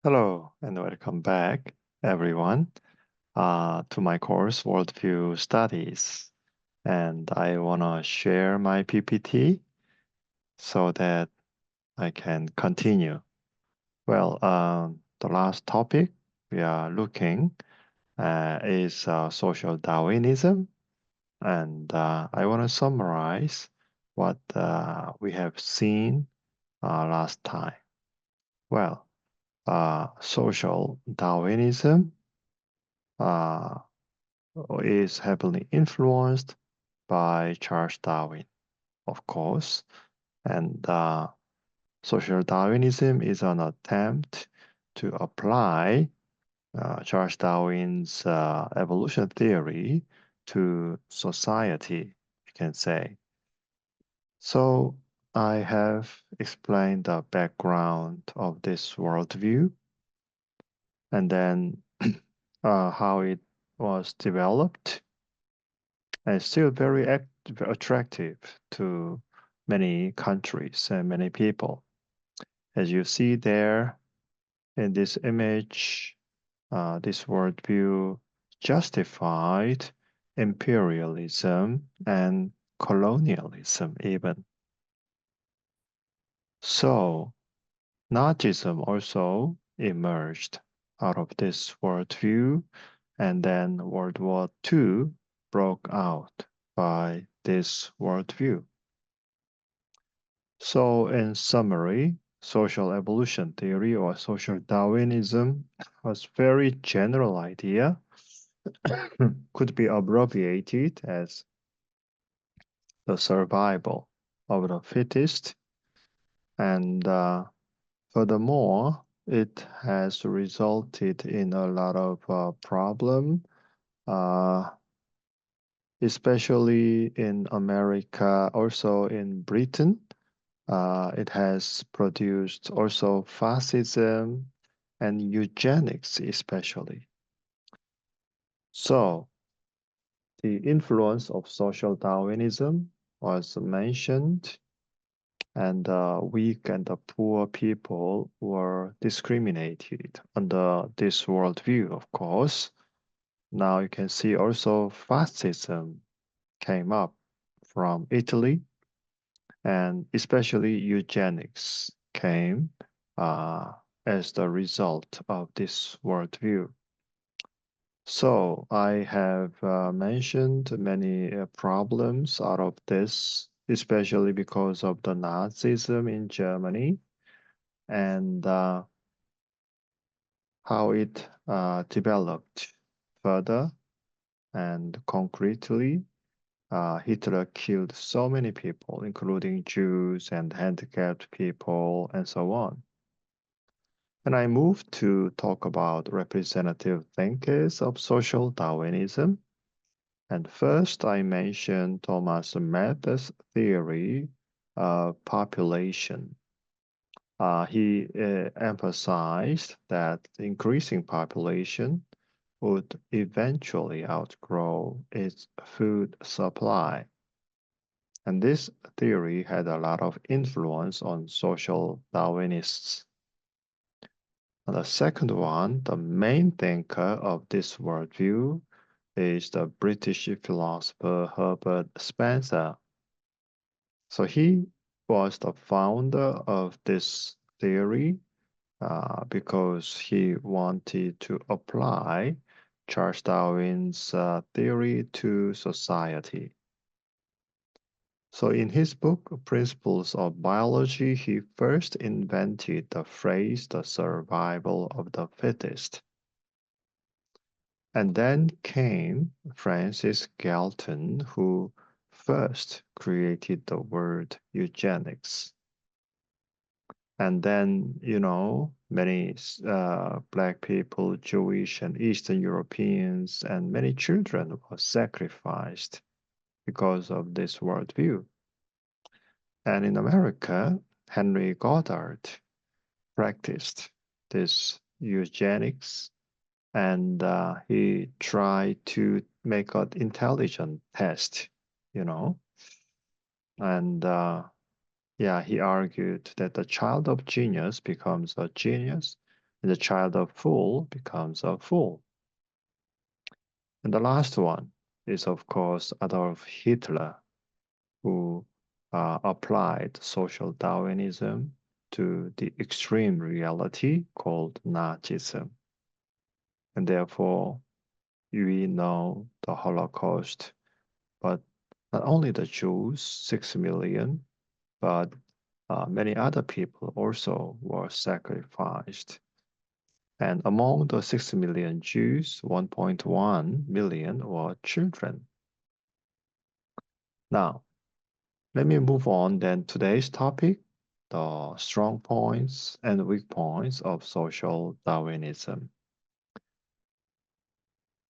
Hello and welcome back, everyone, to my course, Worldview Studies. And I want to share my PPT so that I can continue. Well, the last topic we are looking is social Darwinism. And I want to summarize what we have seen last time. Well, social Darwinism uh, is heavily influenced by Charles Darwin, of course. And social Darwinism is an attempt to apply Charles Darwin's evolution theory to society, you can say. So I have explained the background of this worldview and then how it was developed and still very attractive to many countries and many people. As you see there in this image, this worldview justified imperialism and colonialism even. So Nazism also emerged out of this worldview, and then World War II broke out by this worldview. So, in summary, social evolution theory or social Darwinism was very general idea, could be abbreviated as the survival of the fittest, and furthermore, it has resulted in a lot of problem, uh, especially in America, also in Britain. It has produced also fascism and eugenics, especially. So, the influence of social Darwinism was mentioned, and the weak and the poor people were discriminated under this worldview, of course. Now you can see also fascism came up from Italy, and especially eugenics came uh, as the result of this worldview. So I have mentioned many problems out of this, especially because of the Nazism in Germany and how it developed further and concretely. Hitler killed so many people, including Jews and handicapped people, and so on. And I moved to talk about representative thinkers of social Darwinism. And first, I mentioned Thomas Malthus' theory of population. He emphasized that increasing population would eventually outgrow its food supply. And this theory had a lot of influence on social Darwinists. And the second one, the main thinker of this worldview, is the British philosopher Herbert Spencer. So he was the founder of this theory because he wanted to apply Charles Darwin's theory to society. So in his book, Principles of Biology, he first invented the phrase, the survival of the fittest. And then came Francis Galton, who first created the word eugenics. And then, many Black people, Jewish and Eastern Europeans, and many children were sacrificed because of this worldview. And in America, Henry Goddard practiced this eugenics, and he tried to make an intelligent test, you know, and yeah, he argued that the child of genius becomes a genius, and the child of fool becomes a fool. And the last one is, of course, Adolf Hitler, who applied social Darwinism to the extreme reality called Nazism. And therefore, we know the Holocaust, but not only the Jews, 6 million, but many other people also were sacrificed. And among the 6 million Jews, 1.1 million were children. Now, let me move on then to today's topic, the strong points and weak points of social Darwinism.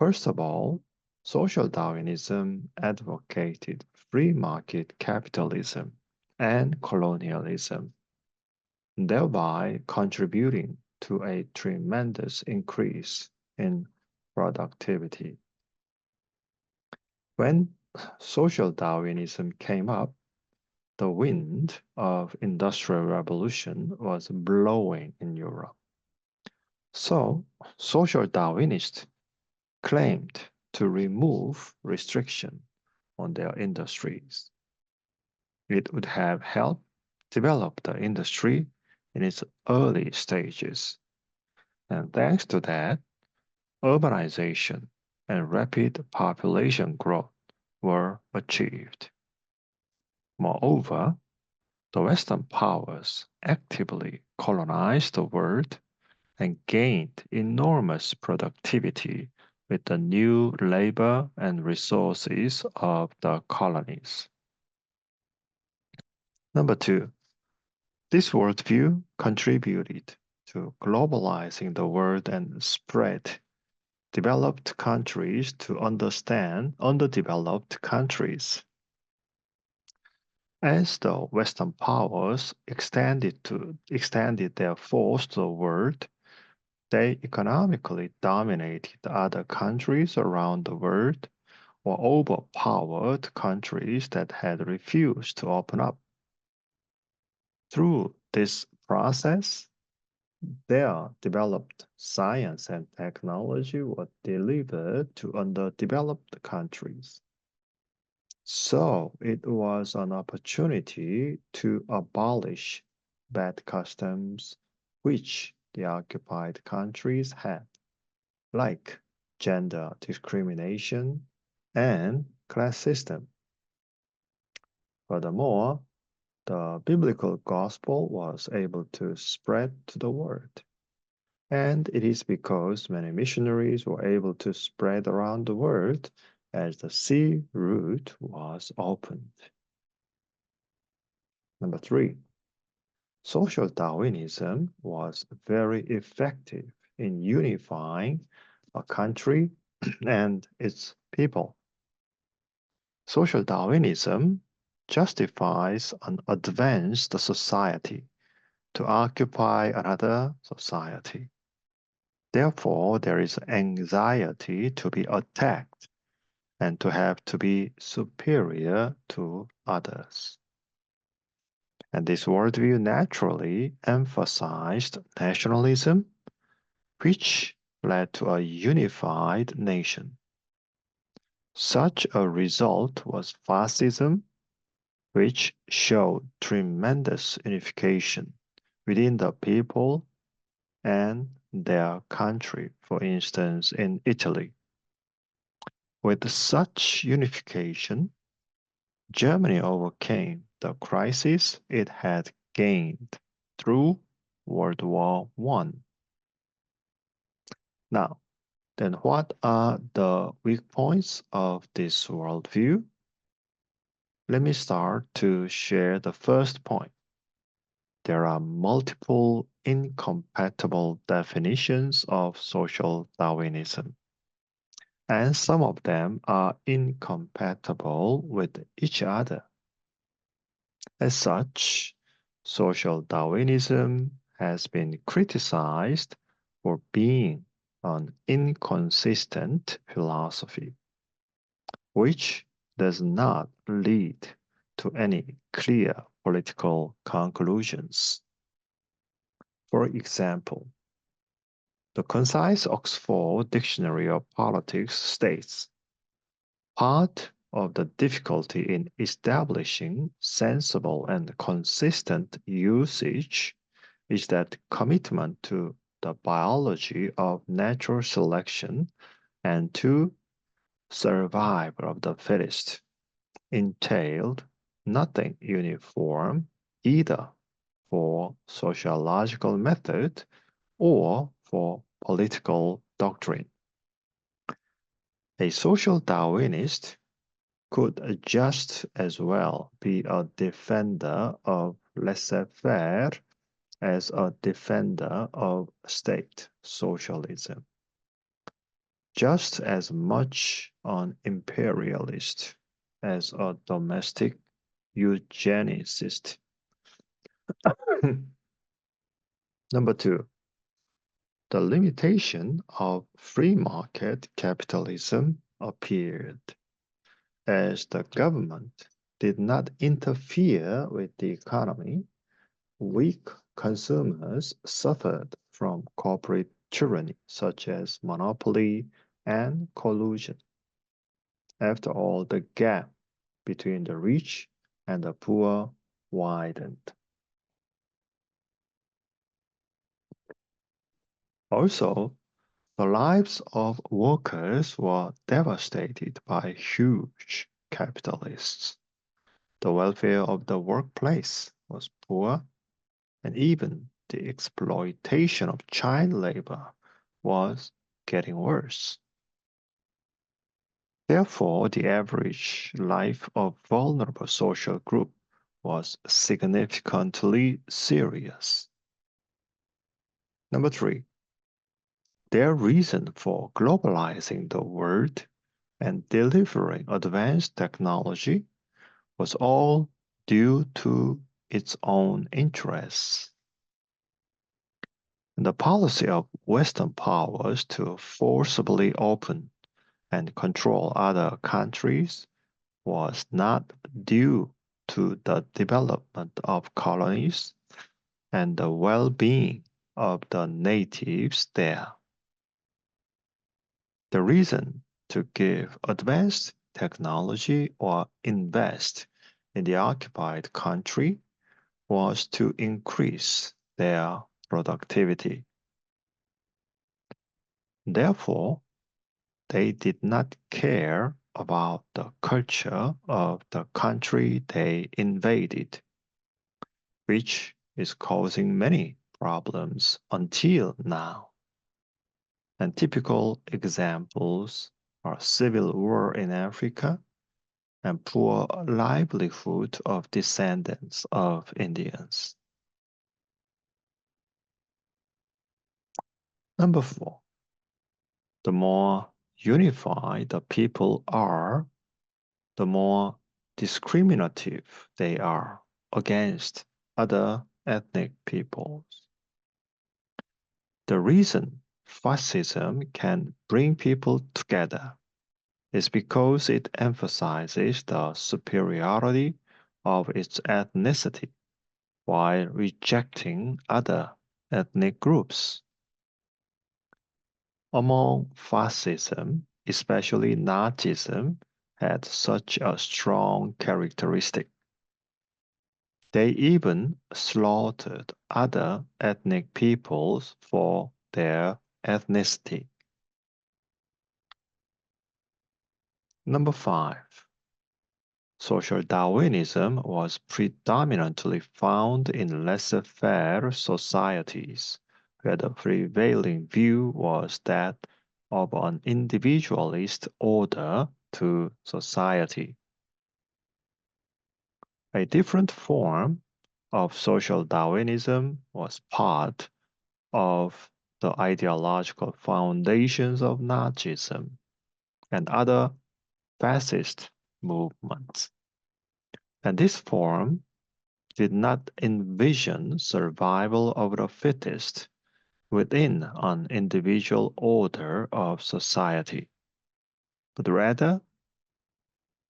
First of all, social Darwinism advocated free market capitalism and colonialism, thereby contributing to a tremendous increase in productivity. When social Darwinism came up, the wind of industrial revolution was blowing in Europe. So, social Darwinists claimed to remove restriction on their industries. It would have helped develop the industry in its early stages. And thanks to that, urbanization and rapid population growth were achieved. Moreover, the Western powers actively colonized the world and gained enormous productivity with the new labor and resources of the colonies. Number two, this worldview contributed to globalizing the world and spread developed countries to understand underdeveloped countries. As the Western powers extended their force to the world, they economically dominated other countries around the world or overpowered countries that had refused to open up. Through this process, their developed science and technology were delivered to underdeveloped countries. So it was an opportunity to abolish bad customs which the occupied countries had, like gender discrimination and class system. Furthermore, the biblical gospel was able to spread to the world. And it is because many missionaries were able to spread around the world as the sea route was opened. Number three, social Darwinism was very effective in unifying a country and its people. Social Darwinism justifies an advanced society to occupy another society. Therefore, there is anxiety to be attacked and to have to be superior to others. And this worldview naturally emphasized nationalism, which led to a unified nation. Such a result was fascism, which showed tremendous unification within the people and their country, for instance, in Italy. With such unification, Germany overcame the crisis it had gained through World War I. Now, then what are the weak points of this worldview? Let me start to share the first point. There are multiple incompatible definitions of social Darwinism, and some of them are incompatible with each other. As such, social Darwinism has been criticized for being an inconsistent philosophy, which does not lead to any clear political conclusions. For example, The concise Oxford Dictionary of Politics states, part of the difficulty in establishing sensible and consistent usage is that commitment to the biology of natural selection and to survival of the fittest entailed nothing uniform either for sociological method or for political doctrine. A social Darwinist could just as well be a defender of laissez-faire as a defender of state socialism, just as much an imperialist as a domestic eugenicist. Number two, the limitation of free market capitalism appeared as the government did not interfere with the economy. Weak consumers suffered from corporate tyranny such as monopoly and collusion. After all, the gap between the rich and the poor widened. Also, the lives of workers were devastated by huge capitalists. The welfare of the workplace was poor, and even the exploitation of child labor was getting worse. Therefore, the average life of vulnerable social group was significantly serious. Number three, their reason for globalizing the world and delivering advanced technology was all due to its own interests. The policy of Western powers to forcibly open and control other countries was not due to the development of colonies and the well-being of the natives there. The reason to give advanced technology or invest in the occupied country was to increase their productivity. Therefore, they did not care about the culture of the country they invaded, which is causing many problems until now. And typical examples are civil war in Africa and poor livelihood of descendants of Indians. Number four, the more unified the people are, the more discriminative they are against other ethnic peoples. The reason fascism can bring people together is because it emphasizes the superiority of its ethnicity while rejecting other ethnic groups. Among fascism, especially Nazism, had such a strong characteristic. They even slaughtered other ethnic peoples for their ethnicity. Number five, social Darwinism was predominantly found in laissez-faire societies, where the prevailing view was that of an individualist order to society. A different form of social Darwinism was part of the ideological foundations of Nazism and other fascist movements. And this form did not envision survival of the fittest within an individual order of society, but rather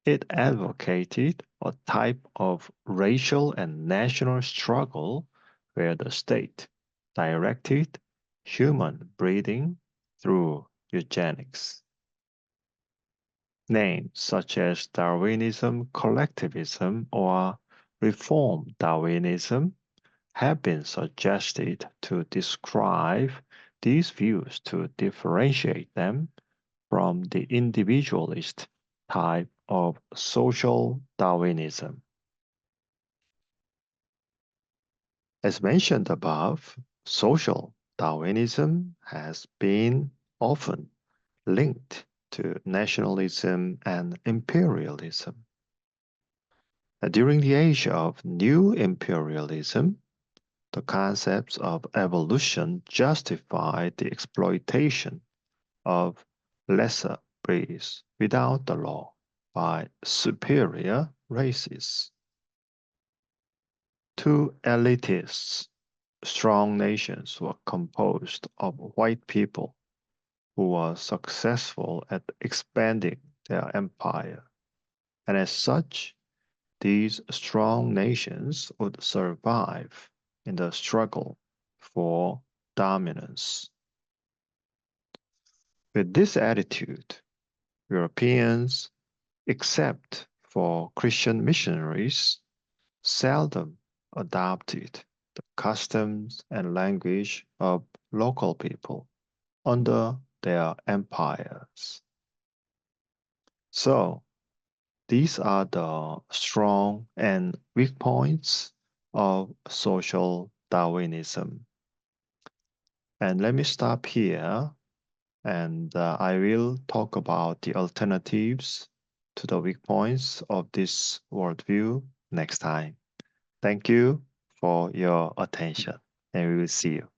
it advocated a type of racial and national struggle where the state directed human breeding through eugenics. Names such as Darwinism, collectivism, or reform Darwinism have been suggested to describe these views to differentiate them from the individualist type of social Darwinism. As mentioned above, social Darwinism has been often linked to nationalism and imperialism. During the age of new imperialism, the concepts of evolution justified the exploitation of lesser breeds without the law by superior races. Two elitists, strong nations were composed of white people who were successful at expanding their empire, and as such, these strong nations would survive in the struggle for dominance. With this attitude, Europeans, except for Christian missionaries, seldom adopted the customs and language of local people under their empires. So, these are the strong and weak points of social Darwinism. And let me stop here, and I will talk about the alternatives to the weak points of this worldview next time. Thank you for your attention, and we will see you.